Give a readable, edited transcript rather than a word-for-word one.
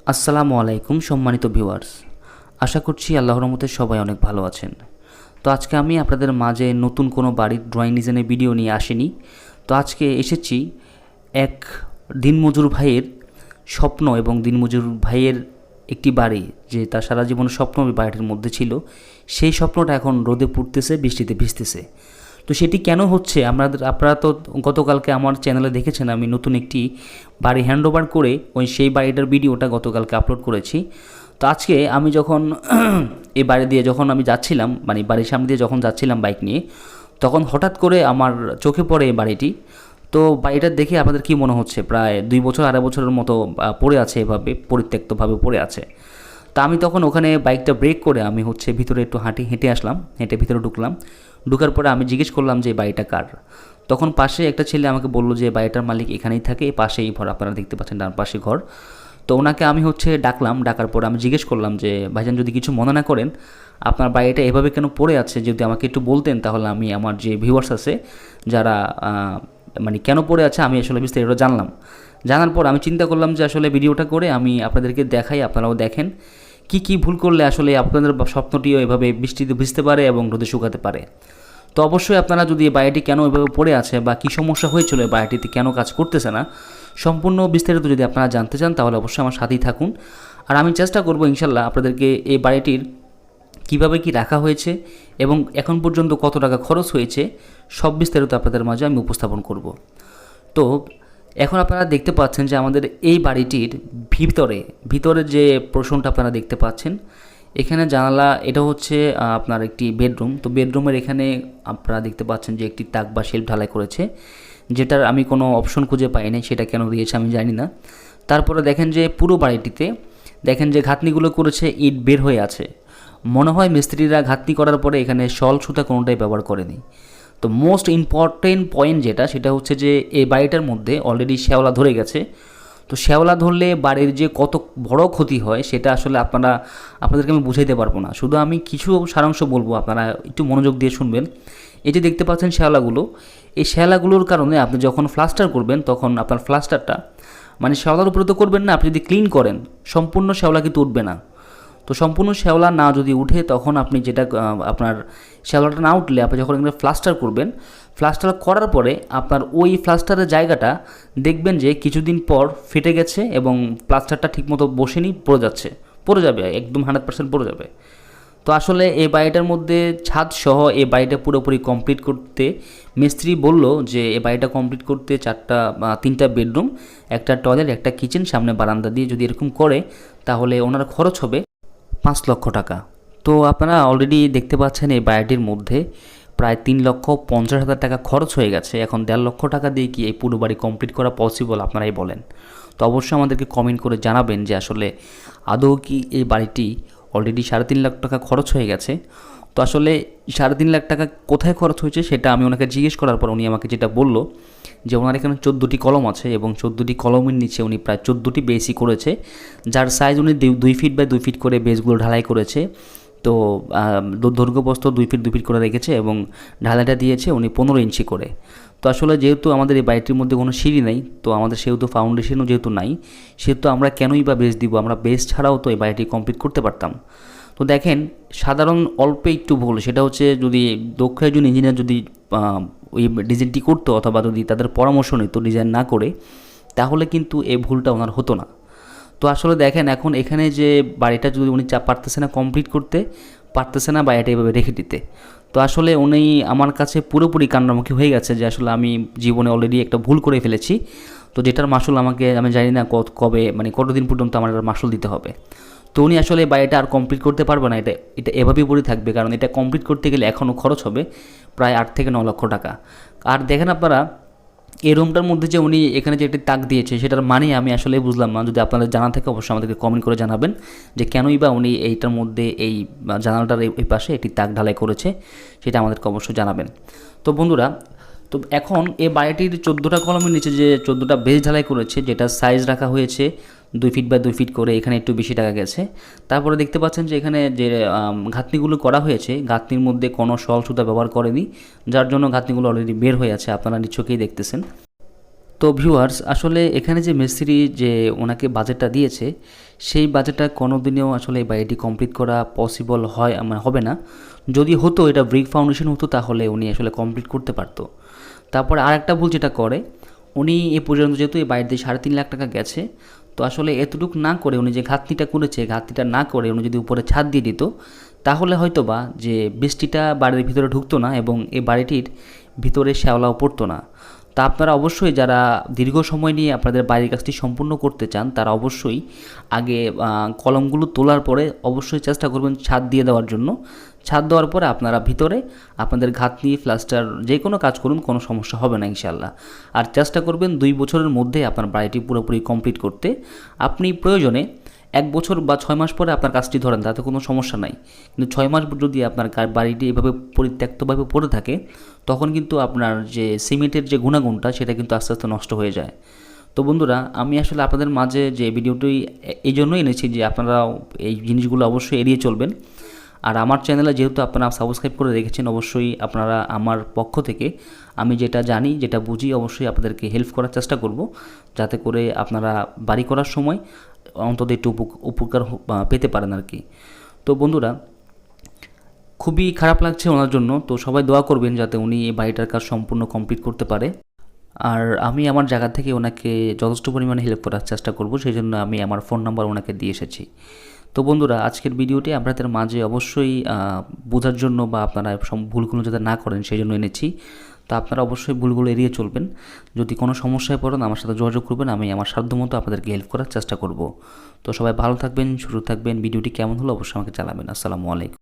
আসসালামু আলাইকুম সম্মানিত ভিউয়ার্স। আশা করছি আল্লাহর রহমতে সবাই অনেক ভালো আছেন। তো আজকে আমি আপনাদের মাঝে নতুন কোনো বাড়ির ড্রয়িং ডিজাইনের ভিডিও নিয়ে আসিনি। তো আজকে এসেছি এক দিনমজুর ভাইয়ের স্বপ্ন এবং দিনমজুর ভাইয়ের একটি বাড়ি, যে তার সারা জীবনের স্বপ্ন ওই বাড়িটির মধ্যে ছিল। সেই স্বপ্নটা এখন রোদে পুড়তেছে, বৃষ্টিতে ভিজতেছে। তো সেটি কেন হচ্ছে, আপনারা তো গতকালকে আমার চ্যানেলে দেখেছেন আমি নতুন একটি বাড়ি হ্যান্ডওভার করে সেই বাড়িটার ভিডিওটা গতকালকে আপলোড করেছি। তো আজকে আমি যখন এই বাড়ি দিয়ে যখন আমি যাচ্ছিলাম, মানে বাড়ির সামনে দিয়ে যখন যাচ্ছিলাম বাইক নিয়ে, তখন হঠাৎ করে আমার চোখে পড়ে এই বাড়িটি। তো বাড়িটা দেখে আপনাদের কী মনে হচ্ছে? প্রায় 2 বছর 2.5 বছরের মতো পড়ে আছে, এভাবে পরিত্যক্তভাবে পড়ে আছে। তা আমি তখন ওখানে বাইকটা ব্রেক করে আমি ভিতরে একটু হেঁটে আসলাম, হেঁটে ভিতরে ঢুকলাম। ঢুকার পরে আমি জিজ্ঞেস করলাম যে বাড়িটা কার। তখন পাশে একটা ছেলে আমাকে বললো যে বাড়িটার মালিক এখানেই থাকে, পাশেই ঘর, আপনারা দেখতে পাচ্ছেন ডান পাশে ঘর। তো ওনাকে আমি ডাকলাম, ডাকার পর আমি জিজ্ঞেস করলাম যে ভাইজান, যদি কিছু মনে না করেন, আপনার বাড়িটা এভাবে কেন পড়ে আছে, যদি আমাকে একটু বলতেন তাহলে আমি আমার যে ভিউয়ার্স আছে যারা মানে কেন পড়ে আছে আমি আসলে বিস্তারিত জানলাম। জানার পর আমি চিন্তা করলাম যে আসলে ভিডিওটা করে আমি আপনাদেরকে দেখাই, আপনারাও দেখেন কি ভুল করলে আসলে আপনাদের স্বপ্নটিও এভাবে বৃষ্টিতে ভিজতে পারে এবং রোদে শুকাতে পারে। তো অবশ্যই আপনারা যদি এই বাড়িটি কেন এভাবে পড়ে আছে বা কী সমস্যা হয়েছিল এই বাড়িটিতে, কেন কাজ করতেছে না, সম্পূর্ণ বিস্তারিত যদি আপনারা জানতে চান তাহলে অবশ্যই আমার সাথেই থাকুন। আর আমি চেষ্টা করব ইনশাল্লাহ আপনাদেরকে এই বাড়িটির কীভাবে কি রাখা হয়েছে এবং এখন পর্যন্ত কত টাকা খরচ হয়েছে সব বিস্তারিত আপনাদের মাঝে আমি উপস্থাপন করব। তো এখন আপনারা দেখতে পাচ্ছেন যে আমাদের এই বাড়িটির ভিতরে যে পোর্শনটা আপনারা দেখতে পাচ্ছেন, এখানে জানালা, এটা হচ্ছে আপনার একটি বেডরুম। তো বেডরুমের এখানে আপনারা দেখতে পাচ্ছেন যে একটি তাক বা শেলফ ঢালাই করেছে, যেটার আমি কোনো অপশন খুঁজে পাই নাই, সেটা কেন দিয়েছে আমি জানি না। তারপরে দেখেন যে পুরো বাড়িটিতে দেখেন যে ঘাতনিগুলো করেছে, ইট বের হয়ে আছে। মনে হয় মিস্ত্রিরা ঘাতনি করার পরে এখানে শল সুতা কোনোটাই ব্যবহার করেনি। তো মোস্ট ইম্পর্টেন্ট পয়েন্ট যেটা, সেটা হচ্ছে যে এই বাড়িটার মধ্যে অলরেডি শ্যাওলা ধরে গেছে। তো শ্যাওলা ধরলে বাড়ির যে কত বড় ক্ষতি হয় সেটা আসলে আপনাদেরকে আমি বুঝাইতে পারবো না। শুধু আমি কিছু সারাংশ বলবো, আপনারা একটু মনোযোগ দিয়ে শুনবেন। এই যে দেখতে পাচ্ছেন শ্যাওলাগুলো, এই শ্যাওলাগুলোর কারণে আপনি যখন প্লাস্টার করবেন তখন আপনার প্লাস্টারটা মানে শ্যাওলার উপরে তো করবেন না, আপনি যদি ক্লিন করেন সম্পূর্ণ শ্যাওলা কিন্তু উঠবে না। তো সম্পূর্ণ শ্যাওলা না যদি উঠে তখন আপনি যেটা আপনার শ্যাওলাটা না উঠলে আপনি যখন এখানে প্লাস্টার করবেন, প্লাস্টার করার পরে আপনার ওই প্লাস্টারের জায়গাটা দেখবেন যে কিছুদিন পর ফেটে গেছে এবং প্লাস্টারটা ঠিকমতো বসেনি, পড়ে যাবে, একদম 100% পড়ে যাবে। তো আসলে এই বাড়িটার মধ্যে ছাদ সহ এই বাড়িটা পুরোপুরি কমপ্লিট করতে মিস্ত্রি বলল যে এই বাড়িটা কমপ্লিট করতে 3টা বেডরুম, একটা টয়লেট, একটা কিচেন, সামনে বারান্দা দিয়ে যদি এরকম করে তাহলে ওনার খরচ হবে 5 লক্ষ টাকা। তো আপনারা অলরেডি দেখতে পাচ্ছেন এই বাড়িটির মধ্যে প্রায় 3,50,000 টাকা খরচ হয়ে গেছে। এখন 1.5 লক্ষ টাকা দিয়ে কি এই পুরো বাড়ি কমপ্লিট করা পসিবল, আপনারাই বলেন। তো অবশ্যই আমাদেরকে কমেন্ট করে জানাবেন যে আসলে আদৌ কি এই বাড়িটি অলরেডি 3.5 লাখ টাকা খরচ হয়ে গেছে। তো আসলে 3.5 লাখ টাকা কোথায় খরচ হয়েছে সেটা আমি ওনাকে জিজ্ঞেস করার পর উনি আমাকে যেটা বলল যে ওনার এখানে 14টি কলম আছে এবং 14টি কলমের নিচে উনি প্রায় 14টি বেসই করেছে, যার সাইজ উনি 2 ফিট বাই 2 ফিট করে বেসগুলো ঢালাই করেছে। তো দৈর্ঘ্য প্রস্থ 2 ফিট 2 ফিট করে রেখেছে এবং ঢালাইটা দিয়েছে উনি 15 ইঞ্চি করে। তো আসলে যেহেতু আমাদের এই বাড়িটির মধ্যে কোনো সিঁড়ি নেই, তো আমাদের সেহেতু ফাউন্ডেশনও যেহেতু নাই, সেহেতু আমরা কেনই বা বেস দিব, আমরা বেস ছাড়াও তো এই বাড়িটি কমপ্লিট করতে পারতাম। তো দেখেন সাধারণ অল্প একটু ভুল, সেটা হচ্ছে যদি দক্ষ একজন ইঞ্জিনিয়ার যদি ওই ডিজাইনটি করতো অথবা যদি তাদের পরামর্শ নিত ডিজাইন না করে, তাহলে কিন্তু এই ভুলটা ওনার হতো না। তো আসলে দেখেন এখন এখানে যে বাড়িটা যদি উনি পারতেছে না কমপ্লিট করতে, পারতেছে না বাড়িটা এভাবে রেখে দিতে, তো আসলে উনি আমার কাছে পুরোপুরি কান্নামুখী হয়ে গেছে যে আসলে আমি জীবনে অলরেডি একটা ভুল করে ফেলেছি। তো যেটার মাসুল আমি জানি না কবে, মানে কতদিন পর্যন্ত আমার মাসুল দিতে হবে। তো উনি আসলে বাড়িটা আর কমপ্লিট করতে পারবে না, এটা এভাবেই পড়ে থাকবে, কারণ এটা কমপ্লিট করতে গেলে এখনও খরচ হবে প্রায় 8 থেকে 9 লক্ষ টাকা। আর দেখেন আপনারা এই রুমটার মধ্যে যে উনি এখানে যে একটি তাক দিয়েছে সেটার মানে আমি আসলে বুঝলাম না। যদি আপনাদের জানা থাকে অবশ্যই আমাদেরকে কমেন্ট করে জানাবেন যে কেনই বা উনি এইটার মধ্যে এই জানালাটার এই পাশে একটি তাক ঢালাই করেছে, সেটা আমাদেরকে অবশ্যই জানাবেন। তো বন্ধুরা, তো এখন এই বাড়িটির 14টা কলমের নিচে যে 14টা বেস ঢালাই করেছে, যেটা সাইজ রাখা হয়েছে 2 ফিট বাই 2 ফিট করে, এখানে একটু বেশি টাকা গেছে। তারপরে দেখতে পাচ্ছেন যে এখানে যে ঘাতনিগুলো করা হয়েছে, ঘাতনির মধ্যে কোনো সল সুতা ব্যবহার করেনি, যার জন্য ঘাতনিগুলো অলরেডি বের হয়ে আছে, আপনারা নিচকেই দেখতেছেন। তো ভিউয়ার্স, আসলে এখানে যে মিস্ত্রি যে ওনাকে বাজেটটা দিয়েছে, সেই বাজেটটা কোনোদিনও আসলে এই বাড়িটি কমপ্লিট করা পসিবল হয় মানে হবে না। যদি হতো, এটা ব্রিক ফাউন্ডেশন হতো, তাহলে উনি আসলে কমপ্লিট করতে পারতো। তারপরে আরেকটা ভুল যেটা করে, উনি এ পর্যন্ত যেহেতু এই বাড়িতে 3.5 লাখ টাকা গেছে, তো আসলে এতটুকু না করে উনি যে ঘাটতিটা করেছে, ঘাটতিটা না করে উনি যদি উপরে ছাদ দিয়ে দিত, তাহলে হয়তো বা যে বৃষ্টিটা বাড়ির ভিতরে ঢুকতো না এবং এই বাড়িটির ভিতরে শ্যাওলাও পড়তো না। তা আপনারা অবশ্যই যারা দীর্ঘ সময় নিয়ে আপনাদের বাড়ির কাজটি সম্পূর্ণ করতে চান, তারা অবশ্যই আগে কলমগুলো তোলার পরে অবশ্যই চেষ্টা করবেন ছাদ দিয়ে দেওয়ার জন্য। ছাদ দেওয়ার পরে আপনারা ভিতরে আপনাদের ঘাতনি প্লাস্টার যে কোনো কাজ করুন, কোনো সমস্যা হবে না ইনশাল্লাহ। আর চেষ্টা করবেন 2 বছরের মধ্যে আপনার বাড়িটি পুরোপুরি কমপ্লিট করতে। আপনি প্রয়োজনে 1 বছর বা 6 মাস পরে আপনার কাজটি ধরেন, তাতে কোনো সমস্যা নাই। কিন্তু 6 মাস যদি আপনার বাড়িটি এভাবে পরিত্যক্তভাবে পড়ে থাকে, তখন কিন্তু আপনার যে সিমেন্টের যে গুণাগুণটা, সেটা কিন্তু আস্তে আস্তে নষ্ট হয়ে যায়। তো বন্ধুরা, আমি আসলে আপনাদের মাঝে যে ভিডিওটি এই জন্যই এনেছি যে আপনারা এই জিনিসগুলো অবশ্যই এড়িয়ে চলবেন। আর আমার চ্যানেলে যেহেতু আপনারা সাবস্ক্রাইব করে রেখেছেন, অবশ্যই আপনারা আমার পক্ষ থেকে আমি যেটা জানি, যেটা বুঝি, অবশ্যই আপনাদেরকে হেল্প করার চেষ্টা করব, যাতে করে আপনারা বাড়ি করার সময় অন্তত একটু উপকার পেতে পারেন আর কি। তো বন্ধুরা, খুবই খারাপ লাগছে ওনার জন্য। তো সবাই দোয়া করবেন যাতে উনি এই বাড়িটার কাজ সম্পূর্ণ কমপ্লিট করতে পারে। আর আমি আমার জায়গা থেকে ওনাকে যথেষ্ট পরিমাণে হেল্প করার চেষ্টা করব, সেই জন্য আমি আমার ফোন নাম্বার ওনাকে দিয়ে এসেছি। তো বন্ধুরা, আজকের ভিডিওটি আপনাদের মাঝে অবশ্যই বোঝার জন্য বা আপনারা ভুলগুলো যাতে না করেন সেই জন্য এনেছি। তো আপনারা অবশ্যই ভুলগুলো এড়িয়ে চলবেন। যদি কোনো সমস্যায় পড়েন, আমার সাথে যোগাযোগ করবেন, আমি আমার সাধ্যমতো আপনাদেরকে হেল্প করার চেষ্টা করব। তো সবাই ভালো থাকবেন, সুস্থ থাকবেন। ভিডিওটি কেমন হলো অবশ্যই আমাকে জানাবেন। আসসালামু আলাইকুম।